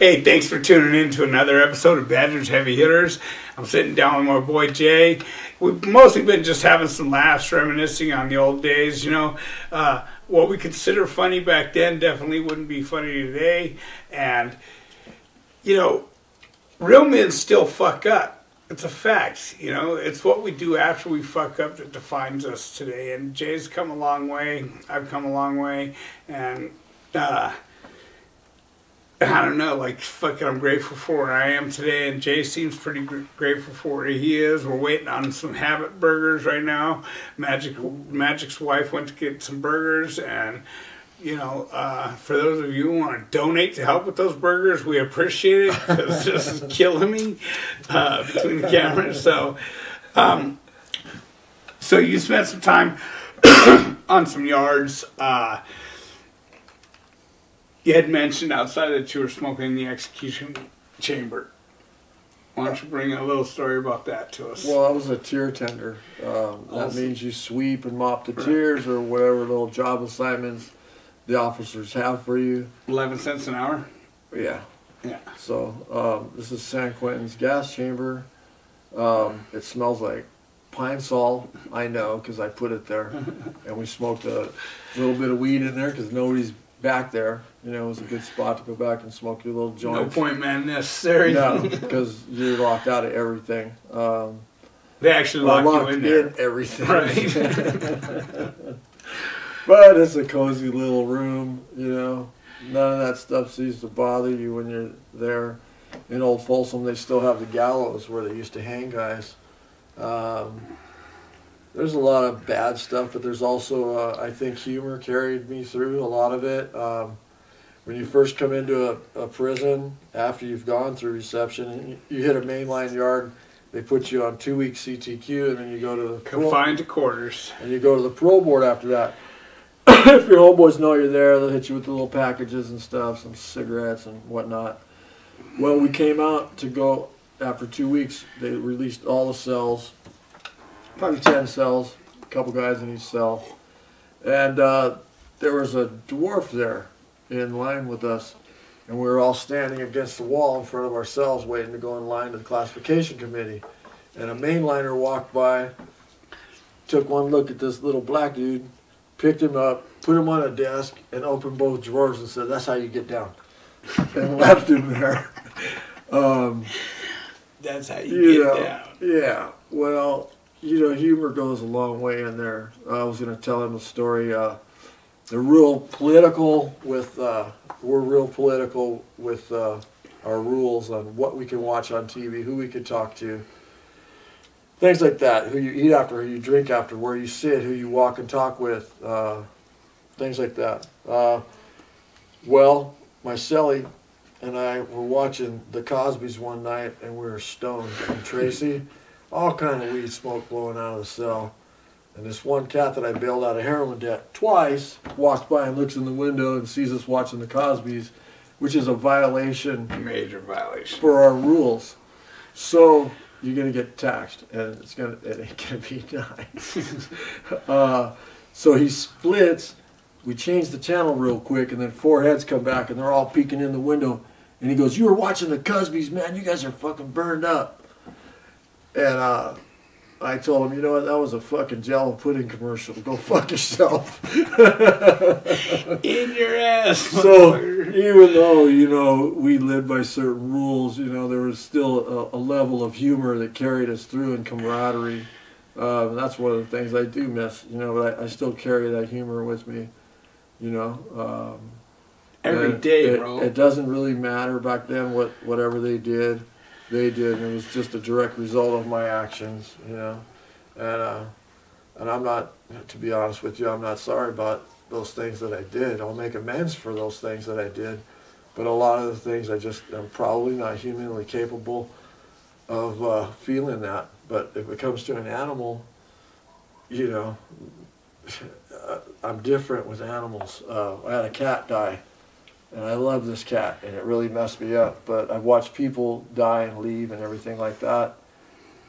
Hey, thanks for tuning in to another episode of Badgers Heavy Hitters. I'm sitting down with my boy Jay. We've mostly been just having some laughs, reminiscing on the old days. What we consider funny back then definitely wouldn't be funny today. And, real men still fuck up. It's a fact. It's what we do after we fuck up that defines us today. And Jay's come a long way. I've come a long way. And, I don't know, I'm grateful for where I am today, and Jay seems pretty grateful for where he is. We're waiting on some Habit burgers right now. Magic's wife went to get some burgers, and, for those of you who want to donate to help with those burgers, we appreciate it, because this is killing me between the cameras. So you spent some time on some yards. You had mentioned outside that you were smoking in the execution chamber. Why don't you bring a little story about that to us? Well, I was a tier tender. That means you sweep and mop the tiers or whatever little job assignments the officers have for you. 11 cents an hour? Yeah. Yeah. So this is San Quentin's gas chamber. It smells like pine sol, I know, because I put it there. And we smoked a little bit of weed in there because nobody's back there. It was a good spot to go back and smoke your little joints. No point man necessary. No, because you're locked out of everything. They actually lock you in there. Everything. Right. But it's a cozy little room, None of that stuff seems to bother you when you're there. In Old Folsom, they still have the gallows where they used to hang guys. There's a lot of bad stuff, but there's also, I think, humor carried me through a lot of it. When you first come into a prison, after you've gone through reception, you hit a mainline yard, they put you on 2-week CTQ, and then you go to the confined to quarters. And you go to the parole board after that. If your homeboys know you're there, they'll hit you with the little packages and stuff, some cigarettes and whatnot. Well, we came out to go after 2 weeks. They released all the cells. Probably 10 cells, a couple guys in each cell. And there was a dwarf there in line with us, and we were all standing against the wall in front of our cells waiting to go in line to the classification committee. And a mainliner walked by, took one look at this little black dude, picked him up, put him on a desk, and opened both drawers and said, "That's how you get down." And left him there. That's how you get down. Yeah, well, humor goes a long way in there. I was going to tell him a story. We're real political with our rules on what we can watch on TV, who we can talk to, things like that. Who you eat after, who you drink after, where you sit, who you walk and talk with, things like that. Well, my cellie and I were watching the Cosbys one night, and we were stoned. And Tracy, all kind of weed smoke blowing out of the cell. And this one cat that I bailed out of heroin debt twice walks by and looks in the window and sees us watching the Cosbys, which is a violation. Major violation. For our rules. So you're going to get taxed, and it ain't going to be nice. So he splits. We change the channel real quick, and then 4 heads come back, and they're all peeking in the window. And he goes, "You were watching the Cosbys, man. You guys are fucking burned up." And I told him, "You know what, that was a fucking Jello pudding commercial. Go fuck yourself." In your ass. So even though, we lived by certain rules, there was still a level of humor that carried us through, and camaraderie. That's one of the things I do miss, but I still carry that humor with me, Every day, bro. It doesn't really matter back then whatever they did, and it was just a direct result of my actions, and I'm not, to be honest with you, I'm not sorry about those things that I did. I'll make amends for those things that I did, but a lot of the things I'm probably not humanly capable of feeling that. But if it comes to an animal, I'm different with animals. I had a cat die, and I love this cat, and it really messed me up. But I've watched people die and leave and everything like that,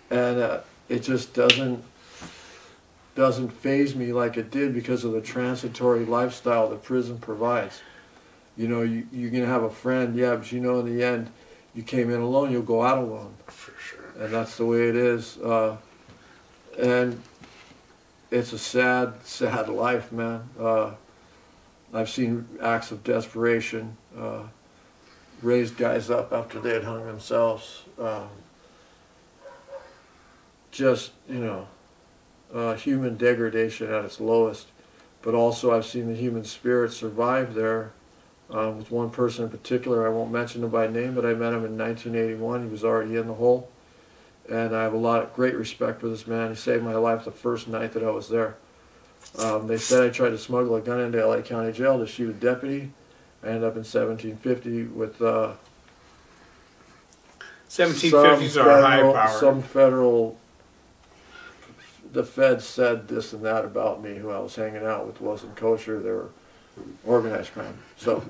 and it just doesn't faze me like it did because of the transitory lifestyle that prison provides. You know, you're going to have a friend, yeah, but you know in the end, you came in alone, you'll go out alone. For sure. And that's the way it is. And it's a sad, sad life, man. I've seen acts of desperation, raise guys up after they had hung themselves. Just, you know, human degradation at its lowest. But also I've seen the human spirit survive there. With one person in particular, I won't mention him by name, but I met him in 1981. He was already in the hole. And I have great respect for this man. He saved my life the first night that I was there. They said I tried to smuggle a gun into LA County Jail to shoot a deputy. I ended up in 1750 with 1750s are high power. Some federal, the feds said this and that about me, who I was hanging out with wasn't kosher. They were organized crime. So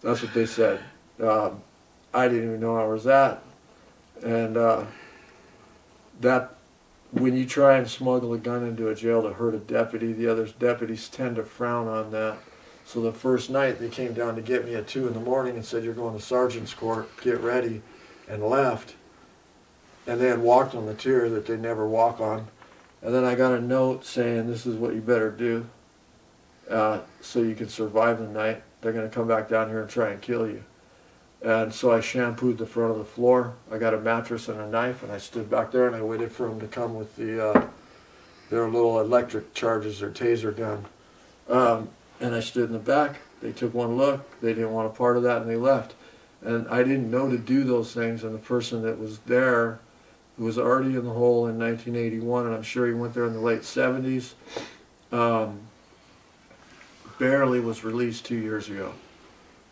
that's what they said. I didn't even know where I was at. And that when you try and smuggle a gun into a jail to hurt a deputy, the other deputies tend to frown on that. So the first night they came down to get me at 2 in the morning and said, "You're going to sergeant's court, get ready," and left. And they had walked on the tier that they never walk on. And then I got a note saying, "This is what you better do so you can survive the night. They're going to come back down here and try and kill you." And so I shampooed the front of the floor. I got a mattress and a knife, and I stood back there and I waited for them to come with their little electric charges, their taser gun. And I stood in the back. They took one look. They didn't want a part of that, and they left. And I didn't know to do those things. And the person that was there, who was already in the hole in 1981, and I'm sure he went there in the late 70s, barely was released 2 years ago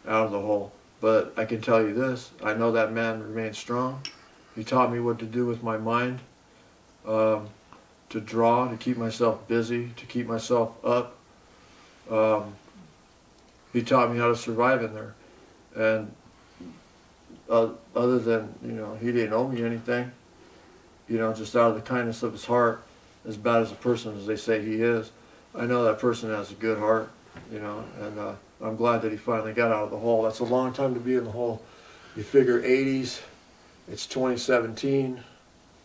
out of the hole. But I can tell you this, I know that man remained strong. He taught me what to do with my mind, to draw, to keep myself busy, to keep myself up. He taught me how to survive in there. And other than, you know, he didn't owe me anything, you know, just out of the kindness of his heart, as bad as a person as they say he is, I know that person has a good heart, you know, and I'm glad that he finally got out of the hole. That's a long time to be in the hole. You figure 80s, it's 2017.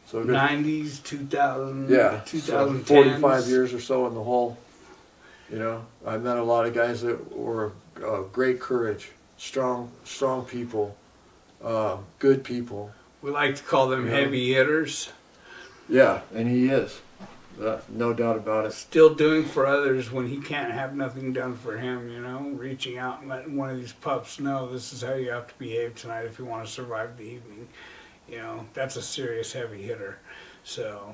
So 90s, 2000, yeah, 2010s. 45 years or so in the hole. You know, I met a lot of guys that were great courage, strong people, good people. We like to call them heavy hitters. Yeah, and he is. No doubt about it. Still doing for others when he can't have nothing done for him, you know, reaching out and letting one of these pups know this is how you have to behave tonight if you want to survive the evening. You know, that's a serious heavy hitter. So,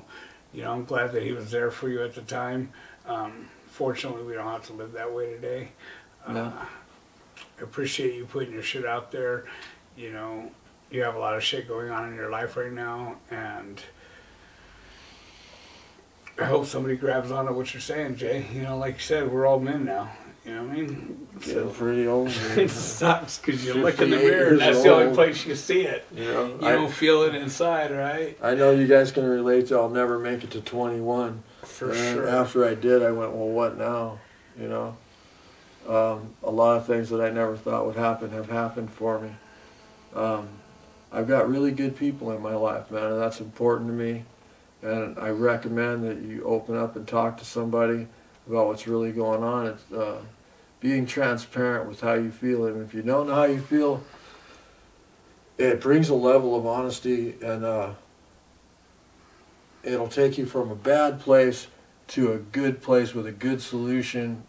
you know, I'm glad that he was there for you at the time. Fortunately, we don't have to live that way today. No. I appreciate you putting your shit out there. You know, you have a lot of shit going on in your life right now, and I hope somebody grabs on to what you're saying, Jay. You know, like you said, we're all men now. You know what I mean? Getting pretty old. It sucks because you look in the mirror and that's the only place you see it. You know, you don't feel it inside, right? I know you guys can relate to I'll never make it to 21. For and sure. After I did, I went, well, what now? You know? A lot of things that I never thought would happen have happened for me. I've got really good people in my life, man, and that's important to me. And I recommend that you open up and talk to somebody about what's really going on. It's being transparent with how you feel. And if you don't know how you feel, it brings a level of honesty, and it'll take you from a bad place to a good place with a good solution,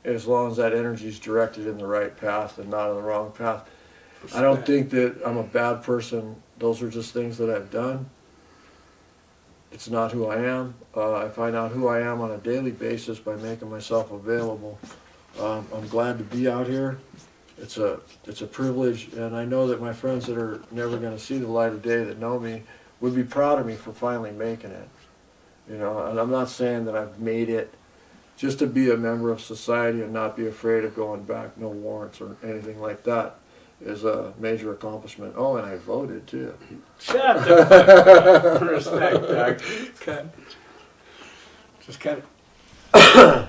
as long as that energy is directed in the right path and not in the wrong path. I don't think that I'm a bad person. Those are just things that I've done. It's not who I am. I find out who I am on a daily basis by making myself available. I'm glad to be out here. It's a privilege, and I know that my friends that are never going to see the light of day, that know me, would be proud of me for finally making it. You know, and I'm not saying that I've made it. Just to be a member of society and not be afraid of going back, no warrants or anything like that, is a major accomplishment. Oh, and I voted too. Shut the fuck up. Respect, Doc. Cut. Just cut it.